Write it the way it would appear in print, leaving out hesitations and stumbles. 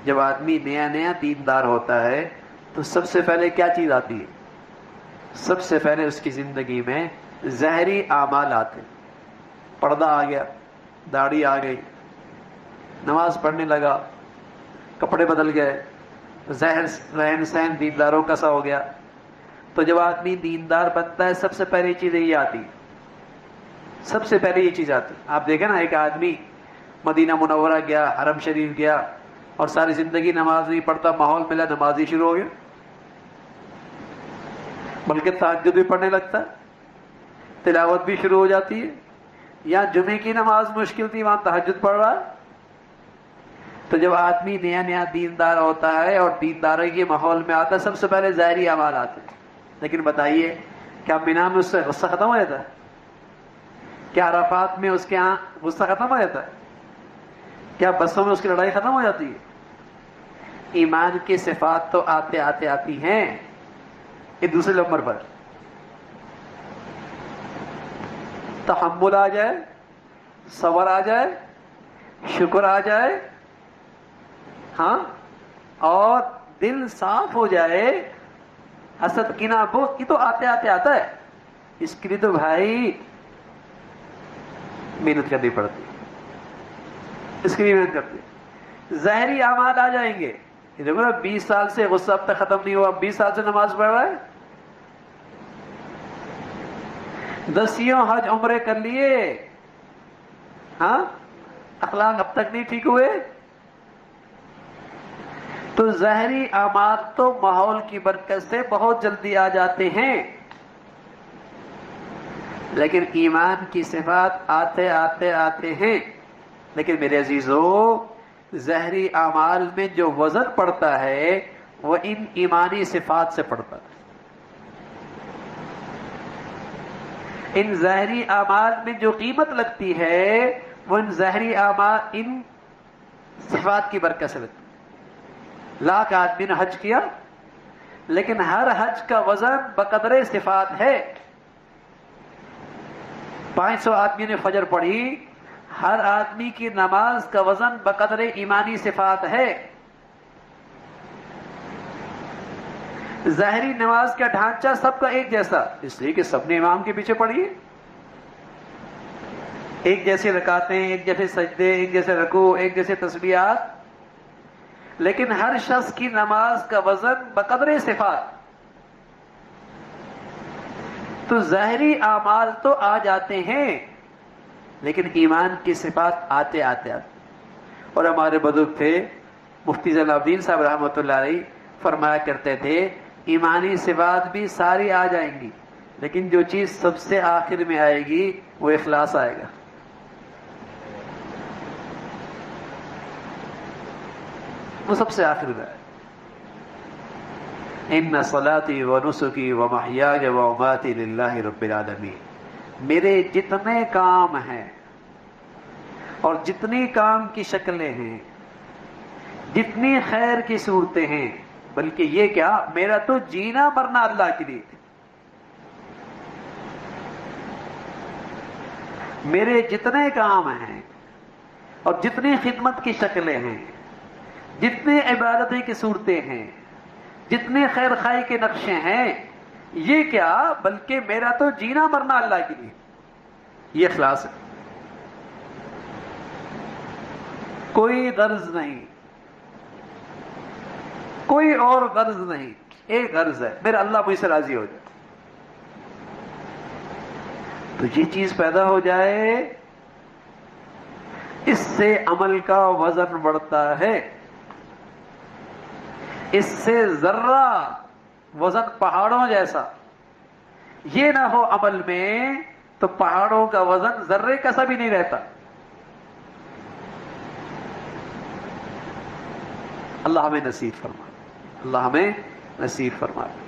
جب آدمی نیا نیا دیندار ہوتا ہے تو سب سے پہلے کیا چیز آتی ہے؟ سب سے پہلے اس کی زندگی میں ظاہری اعمال آتے. پردہ آ گیا، داڑھی آ گئی، نماز پڑھنے لگا، کپڑے بدل گئے، ظاہر رہن سہن دینداروں کا سا ہو گیا. تو جب آدمی دیندار بنتا ہے سب سے پہلی چیز یہ آتی، سب سے پہلے یہ چیز آتی. آپ دیکھیں نا، ایک آدمی مدینہ منورہ گیا، حرم شریف گیا، اور ساری زندگی نماز نہیں پڑھتا، ماحول ملا نماز ہی شروع ہو گیا، بلکہ تہجد بھی پڑھنے لگتا ہے، تلاوت بھی شروع ہو جاتی ہے. یا جمعے کی نماز مشکل تھی، وہاں تہجد پڑھ رہا ہے. تو جب آدمی نیا نیا دیندار ہوتا ہے اور دینداری کے ماحول میں آتا ہے سب سے پہلے ظاہری اعمال آتے ہیں. لیکن بتائیے، کیا مینا میں اس سے غصہ ختم ہو جاتا ہے؟ کیا عرفات میں اس کے یہاں غصہ ختم ہو جاتا ہے؟ کیا بسوں میں اس کی لڑائی ختم ہو جاتی ہے؟ ایمان کی صفات تو آتے آتے آتی ہیں. یہ دوسرے نمبر پر تحمل آ جائے، صبر آ جائے، شکر آ جائے، ہاں، اور دل صاف ہو جائے، حسد کینہ بغض، یہ تو آتے آتے آتا ہے. اس کے لیے تو بھائی محنت کرنی پڑتی ہے، اس کے لیے محنت کرتی ہے. ظاہری اعمال آ جائیں گے. یہ دیکھو نا، 20 سال سے غصہ اب تک ختم نہیں ہوا، 20 سال سے نماز پڑھ رہا ہے، 10 حج عمرے کر لیے، ہاں، اخلاق اب تک نہیں ٹھیک ہوئے. تو ظاہری اعمال تو ماحول کی برکت سے بہت جلدی آ جاتے ہیں، لیکن ایمان کی صفات آتے آتے آتے ہیں. لیکن میرے عزیزو، ظاہری اعمال میں جو وزن پڑتا ہے وہ ان ایمانی صفات سے پڑتا ہے. ان ظاہری اعمال میں جو قیمت لگتی ہے وہ ان ظاہری اعمال، ان صفات کی برکت سے لگتی ہے. لاکھ آدمی نے حج کیا، لیکن ہر حج کا وزن بقدر صفات ہے. 500 آدمی نے فجر پڑھی، ہر آدمی کی نماز کا وزن بقدر ایمانی صفات ہے. ظاہری نماز کا ڈھانچہ سب کا ایک جیسا، اس لیے کہ سب نے امام کے پیچھے پڑھی، ایک جیسے رکعتیں، ایک جیسے سجدے، ایک جیسے رکوع، ایک جیسے تسبیحات. لیکن ہر شخص کی نماز کا وزن بقدر صفات. تو ظاہری اعمال تو آ جاتے ہیں، لیکن ایمان کی صفات آتے آتے آتے. اور ہمارے بزرگ تھے مفتی زین العابدین صاحب رحمۃ اللہ علیہ، فرمایا کرتے تھے ایمانی صفات بھی ساری آ جائیں گی، لیکن جو چیز سب سے آخر میں آئے گی وہ اخلاص آئے گا. وہ سب سے آخر میں آئے. ان صلاتی و نسکی و محیای و مماتی للہ رب العالمین. میرے جتنے کام ہیں اور جتنی کام کی شکلیں ہیں، جتنی خیر کی صورتیں ہیں، بلکہ یہ کیا، میرا تو جینا مرنا اللہ کے لیے. میرے جتنے کام ہیں اور جتنی خدمت کی شکلیں ہیں، جتنے عبادتیں کی صورتیں ہیں، جتنے خیر خائی کے نقشے ہیں، یہ کیا، بلکہ میرا تو جینا مرنا اللہ کے لیے. یہ اخلاص ہے. کوئی غرض نہیں، کوئی اور غرض نہیں، ایک غرض ہے، میرا اللہ مجھ سے راضی ہو جائے. تو یہ چیز پیدا ہو جائے، اس سے عمل کا وزن بڑھتا ہے. اس سے ذرہ وزن پہاڑوں جیسا یہ نہ ہو عمل میں تو پہاڑوں کا وزن ذرے کا سا بھی نہیں رہتا. اللہ ہمیں نصیب فرمائے، اللہ ہمیں نصیب فرمائے.